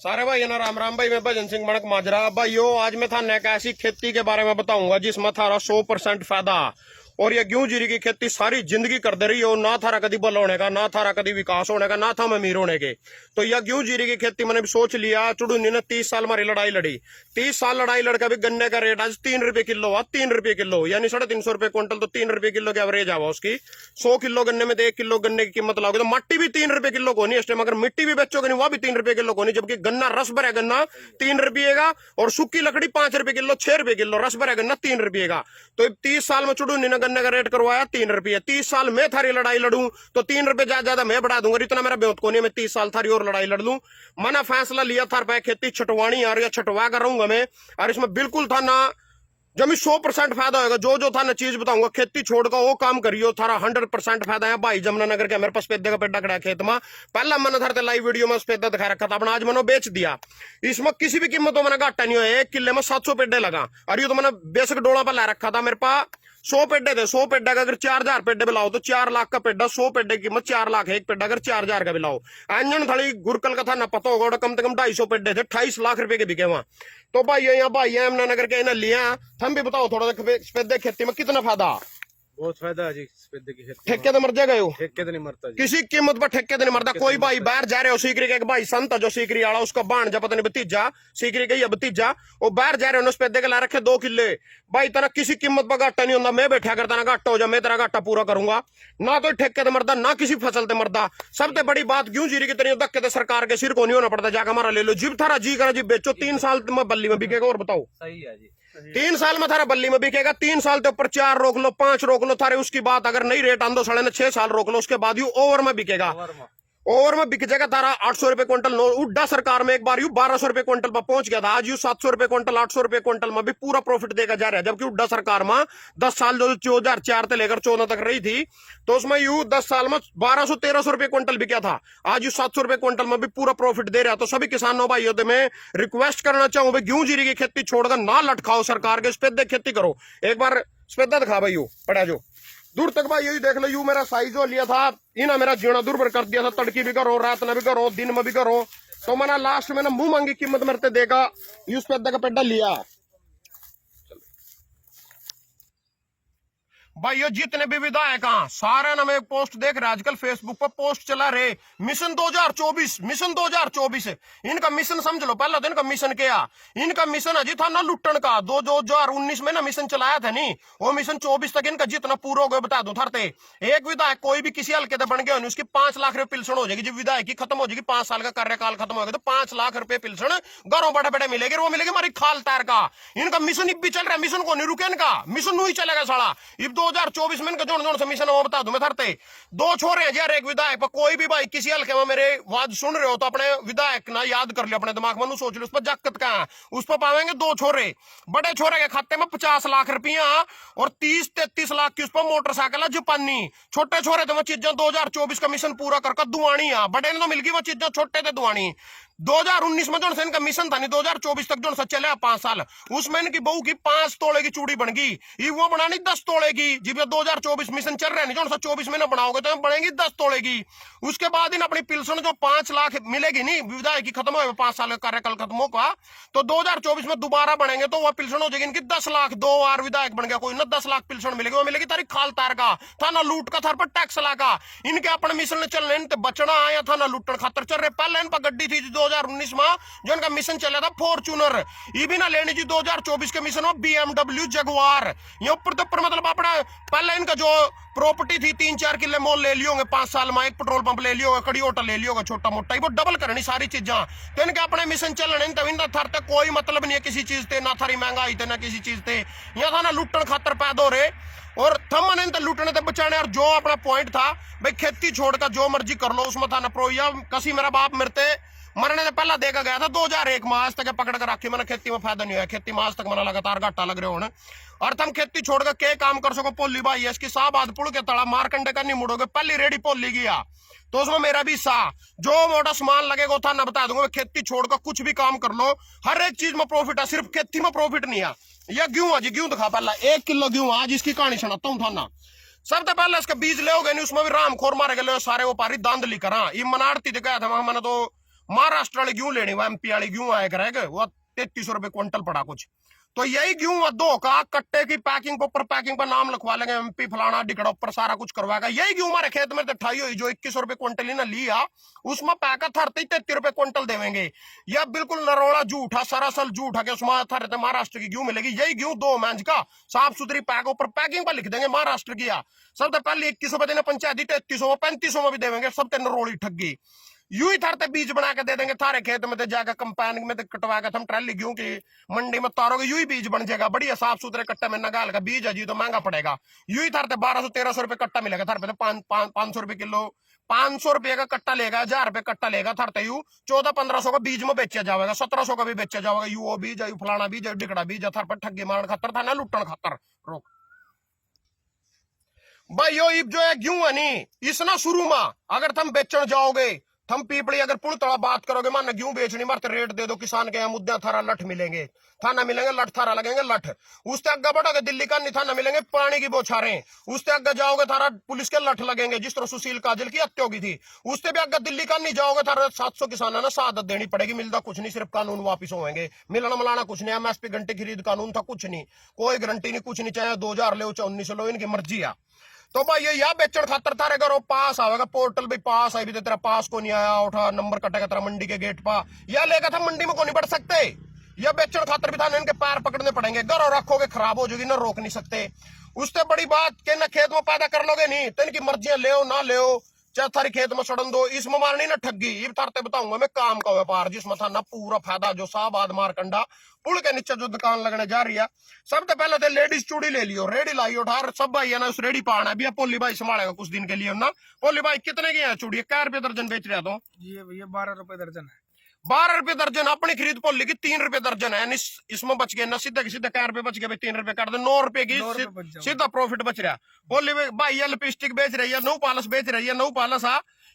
सारे भाई ना राम राम भाई। मैं भजन सिंह मणक माजरा भाइयों। आज मैं थाने एक ऐसी खेती के बारे में बताऊंगा जिसमें थारा 100% फायदा। और ये गेहूं जीरी की खेती सारी जिंदगी कर दे रही हो, ना थारा कभी बल होने का, ना थारा कभी विकास होने का, ना था अमीर होने के। तो यह गेहूं जीरी की खेती मैंने भी सोच लिया। चुड़ूनी ने 30 साल हमारी लड़ाई लड़ी। 30 साल लड़ाई लड़कर भी गन्ने का रेट आज 3 रुपए किलो हुआ। 3 रुपए किलो यानी 350 रुपए क्विंटल। तो 3 रुपए किलो की एवरेज आवा उसकी। 100 किलो गन्ने में तो 1 किलो गन्ने की कीमत लाओगे तो मट्टी भी 3 रुपए किलो को नहीं इस टाइम। अगर मिट्टी भी बेचोगे नहीं वह भी 3 रुपए किलो को नहीं। जबकि गन्ना रस भरा गन्ना 3 रुपये का और सूखी लकड़ी 5 रुपए किलो, 6 रुपए किलो। रस भरा गन्ना 3 रुपये का। तो 30 साल में चुड़ूनी ने गन्ने का रेट करवाया 3 रुपये। 30 साल में थारी लड़ाई लड़ूं तो 3 रुपये ज्यादा मैं बढ़ा दूंगा। इतना मेरा बेहत को नहीं। मैं 30 साल थारी और लड़ाई लड़ लूं। मैंने फैसला लिया था पे खेती छटवानी आ रही है, छटवा कर रहूंगा मैं। और इसमें बिल्कुल था ना जमी 100% फायदा होगा। जो था ना चीज बताऊंगा, खेती छोड़कर वो काम करियो, थारा 100% फायदा है। भाई जमुनानगर के मेरे पास पेदे का पेड़ा खड़ा खेत में। पहला मैंने थारते लाइव वीडियो में पेदा दिखा रखा था अपना, आज मैंने बेच दिया। इसमें किसी भी कीमत तो मैंने घाटा नहीं हुआ। 1 किले में 700 पेडे लगा। और ये तो मैंने बेसिक डोला पर ला रखा था। मेरे पास 100 पेडे थे। 100 पेडा का अगर 4000 पेडे बिलाओ तो 4 लाख का पेडा। 100 पेडे की कीमत 4 लाख है। एक पेडा अगर 4000 का बिलाओ। अंजन थड़ी गुरकल का था ना पता होगा, कम से कम 250 पेडे थे। 28 लाख रुपए के बिके वहां। तो भाई यहाँ भाई यमुनानगर के इन्हें लिया। हम भी बताओ थोड़ा सफेदे खेती में कितना फायदा। बहुत फायदा है जी सफेदे की खेती। ठेके तो मर जाएगा यो, ठेके तो नहीं मरता जी। किसी कीमत पर ठेके तो नहीं मरता। कोई भाई बाहर जा रहे हो, सीकरी का एक भाई संत है जो सीकरी वाला, उसका बाण पता नहीं भतीजा, सीकरी का भतीजा, वो बाहर जा रहे हो सफेदे के ला रखे 2 किले। भाई तेरा किसी कीमत पर घाटा नहीं होता। मैं बैठा करता ना घाटा हो जा, मैं तेरा घाटा पूरा करूंगा। ना तो ठेके तो मरदा, ना किसी फसल ते मरदा। सबसे बड़ी बात गेहूं जीरी की तरह धक्के तो सरकार के सिर को नहीं होना पड़ता। जाकर हमारा ले लो जिब थारा जी करा जी बेचो। 3 साल में बल्ली में बिकेगा। और बताओ सही है जी। 3 साल में थारा बल्ली में बिकेगा। 3 साल के ऊपर 4 रोक लो, 5 रोक लो थारे। उसकी बात अगर नहीं रेट आंदो साढ़े ने 6 साल रोक लो, उसके बाद यू ओवर में बिकेगा। ओवर में बिक जाएगा तारा 800 रुपए क्विंटल। उड्डा सरकार में एक बार यू 1200 रुपए क्विंटल पर पहुंच गया था। आज यू 700 रुपए क्विंटल, 800 रुपए क्विंटल में भी पूरा प्रॉफिट देगा जा रहा है। जबकि उड्डा सरकार में 10 साल जो 2004 से लेकर 14 तक रही थी, तो उसमें यू 10 साल में 1200-1300 रुपए क्विंटल बिका था। आज यू 700 रुपए क्विंटल में भी पूरा प्रॉफिट दे रहा है। तो सभी किसानों भाइयों से मैं रिक्वेस्ट करना चाहूँ भाई गेहूं जीरी की खेती छोड़कर ना लटकाओ सरकार के। सफेदे खेती करो। एक बार सफेदा दिखा भाई पड़ा जो दूर तक भाई यही देख लो। यू मेरा साइज जो लिया था इना मेरा जीना दूर पर कर दिया था। तड़की भी करो, रात में भी करो, दिन में भी करो। तो मैंने लास्ट में ना मुंह मांगी कीमत मेरे देगा यूस पेदा का पेडा लिया। भाइयों जितने भी विधायक सारे ना मैं पोस्ट देख रहे आजकल फेसबुक पर पोस्ट चला रहे मिशन 2024, मिशन 2024। इनका मिशन समझ लो। पहला तो इनका मिशन क्या, इनका मिशन अजी था ना लुट्टन का। 2019 में ना मिशन चलाया था नहीं, वो मिशन 24 तक इनका जितना पूरा हो गया बता दो थरते। एक विधायक कोई भी किसी हल्के बन गया उसकी 5 लाख रुपए पिलसन हो जाएगी। जब विधायक की खत्म हो जाएगी, 5 साल का कार्यकाल खत्म हो गया तो 5 लाख रुपए पिलसन घरों बड़े बड़े मिलेगी। वो मिलेगी हमारी खाल तार का। इनका मिशन भी चल रहा है, मिशन को नहीं रुके इनका। मिशन नहीं चलेगा साला। 2024 में जोड़ जोड़ से मिशन वो बता दूं मैं थरते। 2 छोरे हैं यार एक विधायक पर। कोई भी भाई किसी हल्के में मेरे वाद सुन रहे हो तो अपने विधायक ना याद कर लियो अपने दिमाग में, सोच लो उस पर जाकत का है। उस पर पावेंगे 2 छोरे। बड़े छोरे के खाते में 50 लाख रुपया और 30-33 लाख की उस पर मोटरसाइकिल जापानी। छोटे छोरे तो वो चीजें 2024 का मिशन पूरा करके दुआनी है। बड़े ने तो मिल गई वो चीजें, छोटे थे दुआनी। 2019 में जो इनका मिशन था नहीं, 2024 तक जो चले 5 साल, उसमें इनकी बहू की 5 तोले की चूड़ी बन गई। वो बनानी 10 तोले की। जब 2024 मिशन चल रहा है नहीं, जो 24 में ना बनाओगे तो बनेगी 10 तोले की। उसके बाद इन अपनी पिलसन जो 5 लाख मिलेगी नहीं, विधायक की खत्म हो 5 साल का कार्यकाल खत्म होगा, तो 2024 में दोबारा बनेंगे तो वह पिलसन हो जाएगी इनकी 10 लाख। 2 बार विधायक बन गया कोई ना, 10 लाख पिलसन मिलेगी। वो मिलेगी तारी खाल तार का था ना, लूट का थार पर टैक्स लगा। इनके अपने मिशन चल रहे बचना आया था ना, लुटन खातर चल रहे। पहले इन पर गड्डी थी 2019 में जो इनका मिशन चला था फॉर्च्यूनर। ये भी ना लेनी जी 2024 के मिशन में BMW जगुआर। ये ऊपर तो ऊपर मतलब अपना पहले इनका जो प्रॉपर्टी थी 3-4 किले मॉल ले लियोगे 5 साल में, एक पेट्रोल पंप ले लियोगे, कड़ी होटल ले लियोगे छोटा मोटा, वो डबल करनी सारी चीजें। तो इनके अपने मिशन चल रहे तब इनका थर तक कोई मतलब नहीं है किसी चीज से, ना थारी महंगाई थे ना किसी चीज से। यहाँ था ना लुटन खातर पैदा हो रहे और थमने तो लुटने तो बचाने। और जो अपना पॉइंट था भाई खेती छोड़कर जो मर्जी कर लो, उसमें था ना प्रोया कसी मेरा बाप मरते मरने से पहला देखा गया था 2001 में। आज तक पकड़ कर रखी मैंने, खेती में फायदा नहीं हुआ। खेती में आज तक मैंने लगातार घाटा लग रहे हो। और तुम खेती छोड़कर के काम कर सको। पोली भाई इसकी साहबाद पुल के तड़ा मारकंडे का नहीं मुड़ोगे, पहली रेडी पोली गया तो उसमें मेरा भी सा जो मोटा सामान लगेगा था ना बता दूंगा। खेती छोड़कर कुछ भी काम कर लो, हर एक चीज में प्रॉफिट है, सिर्फ खेती में प्रॉफिट नहीं है। यह गेहूं आज गेहूं दिखा पहला 1 किलो गेहूं। आज इसकी कहानी सुनाता हूँ था ना। सबसे पहले इसका बीज ले नहीं, उसमें भी राम खोर मारे गए सारे वो पारी दांदली करा। ये मनाड़ती दिखाया था मैंने तो महाराष्ट्र वाली गेहूं लेनी, वो एमपी वाली गेहूं आया करेगा, वो 3300 रुपए क्विंटल पड़ा कुछ। तो यही गेहूं दो का कट्टे की पैकिंग पर ऊपर पैकिंग पर नाम लिखवा लेंगे, एमपी फलाना डिकड़ा ऊपर सारा कुछ करवाएगा। यही गेहूं हमारे खेत में ठाई हुई जो 2100 रुपए क्विंटल ही ना लिया, उसमें पैका थरते 33 रुपए क्विंटल देवेंगे। यह बिल्कुल नरोड़ा झूठा, सरासल झूठा के उसमें थरते महाराष्ट्र की गेहूं मिलेगी। यही गेहूं 2 मैंज का साफ सुथरी पैक ऊपर पैकिंग पर लिख देंगे महाराष्ट्र की। सबसे पहले 2100 पे देने पंचायती, 3300 3500 में भी देवेंगे, सबके नरोड़ी ठगी। यूं ही थारते बीज बना के दे देंगे थारे खेत में, जाकर कंपाइन में कटवा के हम ट्रैली गेहूं की मंडी में तारोगे, यूं ही बीज बन जाएगा बढ़िया साफ सुथरे कट्टे में नगाल का बीज है जी, तो महंगा पड़ेगा। यूं ही थारते 1200-1300 रुपए कट्टा मिलेगा, थारे पे 500 रुपए किलो, 500 रुपए का कट्टा लेगा, 1000 रुपए कट्टा लेगा थारते यू 1400-1500 का बीज में बेचा जाएगा, 1700 का भी बेचा जाएगा। यू वो बीज है, फलाना बीज है, डिकड़ा बीज है, थार पर ठगी मारण खातर था ना लुटन खातर। रोक भाई यो जो है गेहूं है नी, इसना शुरू में अगर तुम बेचन जाओगे, थम पीपड़ी अगर पुल तड़ा बात करोगे, मान गेहूं बेचनी मारते रेट दे दो किसान के, मुद्दा थारा लठ मिलेंगे, थाना मिलेंगे लठ, थारा लगेंगे लठ। उससे आगे बढ़ोगे दिल्ली का नहीं थाना मिलेंगे पानी की बौछारें, उससे आगे जाओगे थारा पुलिस के लठ लगेंगे, जिस तरह सुशील काजल की हत्या होगी थी। उससे भी आगे दिल्ली का नहीं जाओगे, थारा 700 किसान ना शहादत देनी पड़ेगी। मिलता कुछ नहीं, सिर्फ कानून वापिस होंगे, मिलना मिलाना कुछ नहीं। एमएसपी घंटे खरीद कानून था, कुछ नहीं, कोई गारंटी नहीं, कुछ नहीं, चाहे 2000 लो चाहे 1900 लो, इनकी मर्जी है। तो भाई ये या बेचन खातर थारे घरों पास आवेगा पोर्टल भी पास आई भी, तेरा पास को नहीं आया, उठा नंबर कटेगा तेरा मंडी के गेट पा, या लेगा था मंडी में को नहीं बढ़ सकते। या बेचन खातर भी था इनके पैर पकड़ने पड़ेंगे, घरों रखोगे खराब हो जाएगी ना, रोक नहीं सकते। उससे बड़ी बात के ना खेत में पैदा कर लोगे नहीं तो इनकी मर्जियां ले ना ले, चाहे थारी खेत में सड़न दो, इसमें मारनी ना ठगी। ये तारते बताऊंगा मैं काम का व्यापार, जिसमें था ना पूरा फायदा, जो साहबाद मारकंडा पुल के नीचे जो दुकान लगने जा रही है। सबसे पहले तो लेडीज चूड़ी ले लियो, रेडी लाइयो ठार, सब भाई है ना उस रेडी पाना भी। पोली भाई संभालेगा कुछ दिन के लिए ना। पोली भाई कितने की है चूड़ी? क्या रुपये दर्जन बेच रहा? तो ये 12 रुपए दर्जन है। 12 रुपए दर्जन अपनी खरीद पोली की 3 रुपए दर्जन है, इसमें बच गए ना सीधे के सीधे। क्या रुपए बच गए? 3 रुपए कर दे, 9 रुपए की सीधा प्रॉफिट बच रहा। बोली भाई ये लिपस्टिक बेच रही है, नौ पालस बेच रही है, नौ पालस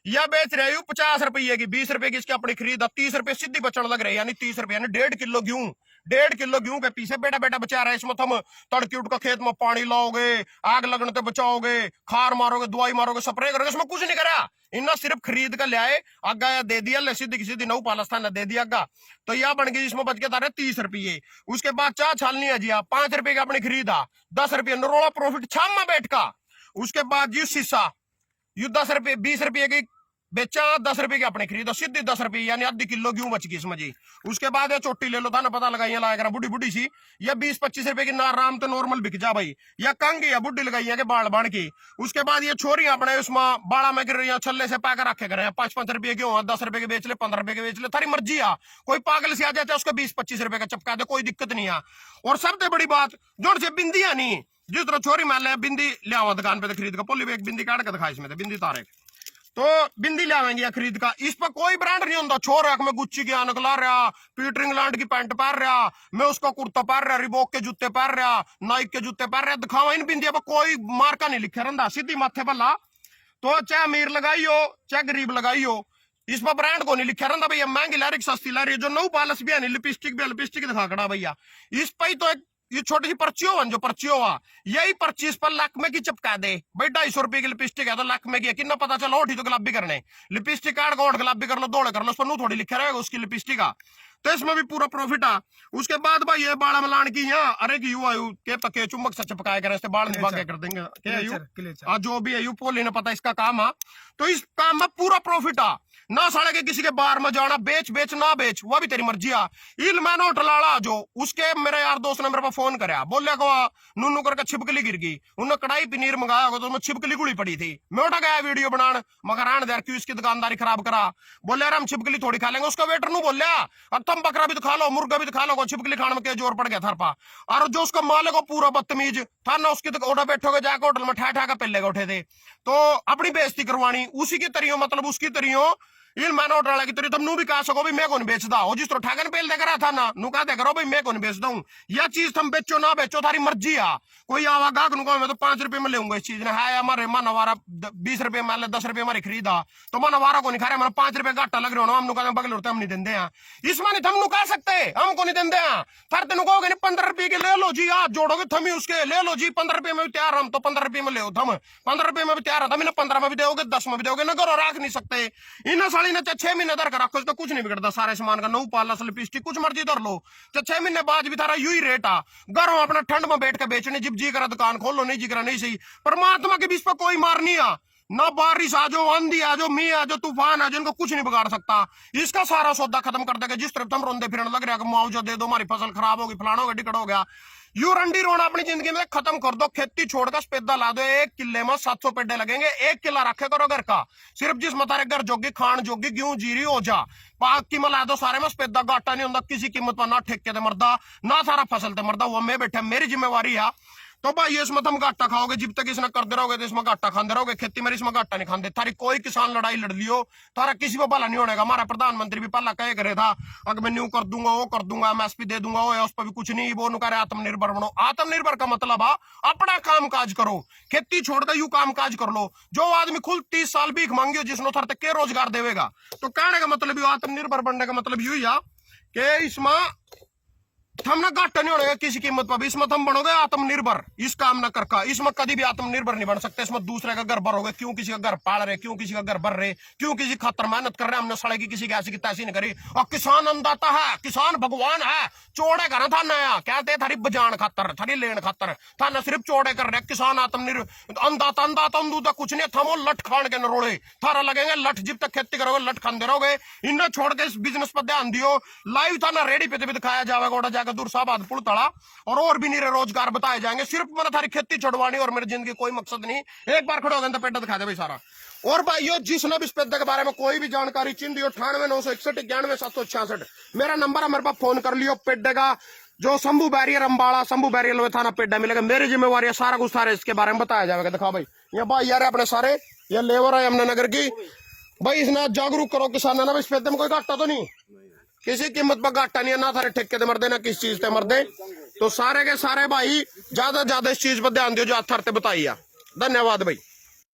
या बेच रही है 50 रुपये की, 20 रुपए की इसकी अपनी खरीद, 30 रुपए सीधी बचने लग रही है, यानी 30 रुपए, यानी 1.5 किलो गेहूं, 1.5 किलो गेहूं के पीछे बेटा बेटा बचा रहा है। इसमें तुम तड़की उठ का खेत में पानी लाओगे, आग लगने से बचाओगे, खार मारोगे, दवाई मारोगे, स्प्रे करोगे, इसमें कुछ नहीं करा। इन्ना सिर्फ खरीद कर ले आए, आगा दे दिया, ले सीधी की सीधी नौ पालस था दे दिया आगा, तो यह बन गई। इसमें बच के तारे 30 रुपये। उसके बाद चाह छालनी है जी 5 रुपए की अपनी खरीदा, 10 रुपये नरोड़ा प्रॉफिट छाम में बैठ का। उसके बाद जी शीशा यू 10 रुपये 20 रुपये की बेचा, 10 रुपए की अपने खरीदो, सीधी 10 रुपये, यानी आधी किलो गेहूं बच गई इसमें जी। उसके बाद ये चोटी ले लो था ना, पता लगाइए लाया बुढ़ी बुढ़ी सी, या 20-25 रुपए की नाराम तो नॉर्मल बिक जा भाई, या कंगी या बुढ़ी लगाई है बाल बाण की। उसके बाद ये छोरी अपने उसमें बाड़ा में गिर रही है, छल्ले से पैकर रखे करे 5-5 रुपये के हो, 10 रुपए के बेच ले, 15 रुपए के बेच ले, थारी मर्जी आ। कोई पागल से आ जाता है उसको 20-25 रुपए का चपका दे, कोई दिक्कत नहीं है। और सबसे बड़ी बात जोड़ से बिंदिया नहीं, जिस तरह छोरी मान ले बिंदी ले आओ दुकान पे खरीद का, पोली एक बिंदी काट के दिखा, इसमें बिंदी तारे तो बिंदी ले आवेंगे या खरीद का। इस पर कोई ब्रांड नहीं होता। छोर मैं गुच्ची की निकला रहा, पीटर इंग्लैंड की पैंट पहन रहा, मैं उसका कुर्ता पहन रहा, रिबोक के जूते पहन रहा, नाइक के जूते पहन रहा, दिखावा इन बिंदिया पर कोई मार्का नहीं लिखे रहता, सीधी माथे पर ला। तो चाहे अमीर लगाई हो चाहे गरीब लगाई हो, इस पर ब्रांड को नहीं लिखा रहता भैया। महंगी ला रही सस्ती ला रही, जो नौ पालस भी है नहीं, लिपस्टिक भी लिपस्टिक दिखा खड़ा भैया। इस पर ही तो एक ये छोटी सी पर्ची हो, जो पर्ची हुआ यही पर्ची इस पर लाख में की चिपका दे भाई। 250 रुपए की लिपस्टिक है तो लाख में की है, कितना पता चलो होठी तो गुलाबी करने, लिपस्टिक काट को गुलाबी कर लो, दौड़े कर लो, उस पर थोड़ी लिखा रहेगा उसकी लिपस्टिक का, तो इसमें भी पूरा प्रॉफिट है। उसके बाद भाई ये बाड़ा मलान की यहाँ अरे की यू आयु के पके चुम्बक से चिपकाए कर बाल निभा कर देंगे क्या जो भी है यू पोली ने पता इसका काम है। तो इस काम में पूरा प्रॉफिट है ना। साढ़े के किसी के बार में जाना, बेच बेच ना बेच वह भी तेरी मर्जी आ। इल मैनो टलाड़ा जो उसके मेरे यार दोस्त ने मेरे पास फोन कराया, बोले को नूनू करके छिपकली गिर गई, उन्होंने कढ़ाई पनीर मंगाया तो उसमें छिपकली गुड़ी पड़ी थी। मैं उठा गया वीडियो बनाने, मगर आने यार क्यों इसकी दुकानदारी खराब करा। बोले यार हम छिपकली थोड़ी खा लेंगे। उसका वेटर नु बोलिया अब तुम बकरा भी तो खा लो, मुर्गा भी तो खा लो, छिपकली खाने में क्या जोर पड़ गया थार पा। और जो उसका मालिक हो पूरा बदतमीज था ना, उसकी तो उठा बैठोगे जाकर होटल में ठा ठा का पहले उठे थे, तो अपनी बेइज्जती करवानी उसी की तरियो, मतलब उसकी तरियो इन मैंने उठा की तुम नू भी कहा सको भाई मैं कौन बेचता हो, जिस तरह ठगन पेल दे रहा था ना नू कहा दे करो भाई मैं कौन बेचता हूँ। यह चीज तुम बेचो ना बेचो थारी मर्जी आ। कोई आवा गाहक नु मैं तो 5 रुपए में लेऊंगा इस चीज ने, है हमारे मन हमारा 20 रुपए मान ले 10 रुपए हमारी खरीदा तो मन हमारा को नहीं खा रहे, मैंने 5 रुपए घाटा लग रहे हो, हम कहते बगल उठते हम नहीं देंगे हैं। इसमें नहीं थम नु कह सकते हमको नहीं देंगे हैं, फिर तेन कहोगे 15 रुपए के ले लो जी, हाथ जोड़ोगे थमी उसके ले लो जी, 15 रुपए में भी तैयार हम तो 15 रुपए में ले थम, 15 रुपए में भी तैयार है, 15 में भी दोगे 10 में भी दोगे, ना करो रख नहीं सकते। इन साले दिवाली ने 6 महीने धर कर रखो तो कुछ नहीं बिगड़ता सारे सामान का, नऊ पालस लिपस्टिक कुछ मर्जी धर लो, 6 महीने बाद भी थारा यू ही रेट आ। घर अपना ठंड में बैठ के बेचने, जिब जी करा दुकान खोल लो, नहीं जी करा नहीं सही। परमात्मा के बीच पर कोई मार नहीं आ, ना बारिश आ जाओ, आंधी आ जाओ, मी आ जाओ, तूफान आ जाओ, इनको कुछ नहीं बिगाड़ सकता। इसका सारा सौदा खत्म कर देगा। जिस तरफ तुम रोंदे फिरने लग रहा है मुआवजा दे दो, हमारी फसल खराब होगी, फलाना होगा, टिकट हो गया, यू रंडी रोना अपनी जिंदगी में खत्म कर दो। खेती छोड़कर सफेदा ला दो, 1 किले में 700 पेडे लगेंगे, 1 किला रखे करो घर का, सिर्फ जिस मतारे घर जोगी खान जोगी गेहूं जीरी हो जा, पाक की मिला दो सारे में, सफेदा घाटा नहीं होता किसी कीमत पर, ना ठेके ते मरदा ना सारा फसल ते मरदा, वो मैं बैठा मेरी जिम्मेवारी है। तो भाई इसमें तुम घाटा खाओगे, जब तक इसने करते रहोगे तो इसमें घाटा खाते रहोगे। खेती में इसमें घाटा नहीं खाते। थारी कोई किसान लड़ाई लड़ लियो, थारा किसी को भला नहीं होने का। हमारा प्रधानमंत्री भी पहला कहे करे था, अगर मैं न्यू कर दूंगा, वो कर दूंगा, MSP दे दूंगा, वो उस पर भी कुछ नहीं। वो नु करे आत्मनिर्भर बनो। आत्मनिर्भर का मतलब है अपना काम काज करो, खेती छोड़कर यू काम काज कर लो। जो आदमी खुद 30 साल भीख मांगियो, जिसने थर तक के रोजगार देवेगा। तो कहने का मतलब आत्मनिर्भर बनने का मतलब यू ही कि इसमें थमना घाटा नहीं होगा किसी कीमत पर भी। इसमें तुम बनोगे आत्मनिर्भर, इस काम ना करका। इसमें कभी भी आत्मनिर्भर नहीं बन सकते। इसमें दूसरे का घर भरोगे, क्यों किसी का घर पाल रहे, क्यों किसी का घर भर रहे, क्यों किसी खातर मेहनत कर रहे। हमने सड़े की किसी की ऐसी की तैसी नहीं करी। और किसान अन्नदाता है, किसान भगवान है। चोड़े कर था नया कहते थारी बजान खातर, थारी लेन खातर, था न सिर्फ चोड़े कर रहे। किसान आत्मनिर्भर, अन्नदाता अन्नदाता अन्नदाता कुछ नहीं। थमो लठ खान के नरोड़े, थारा लगेंगे लठ। जब तक खेती करोगे लठ खाते रहोगे। इन्हें छोड़ के इस बिजनेस पर ध्यान दियो। लाइव था ना रेडी पे भी दिखाया जाएगा, जाकर दूरसाबाद पुल तड़ा, और भी नहीं रोजगार बताए जाएंगे। सिर्फ मैंने थारी खेती छुड़वानी और मेरी जिंदगी कोई मकसद नहीं। एक बार खड़े हो गए तो पेट दिखा दे भाई सारा। और भाइयों जिसने भी स्पेदा के बारे में कोई भी जानकारी चिन्ह 98 961 91 766 मेरा नंबर है, मेरे पास फोन कर लियो। पेड्डे का जो शंभू बैरियर अम्बाड़ा, शंभू बैरियर लो थाना पेड्डा मिलेगा। मेरी जिम्मेवारी है, सारा कुछ सारे इसके बारे में बताया जाएगा। दिखा भाई ये भाई यार अपने सारे ये लेबर है यमुनानगर की। भाई इसने जागरूक करो किसान ना, स्पेदे में कोई घाटा तो नहीं, किसी कीमत पर घाटा नहीं है, ना थारे ठेके ते मरदे ना किस चीज ते मरदे। तो सारे के सारे भाई ज्यादा इस चीज पर ध्यान दियो जो थरते बताइए। धन्यवाद भाई।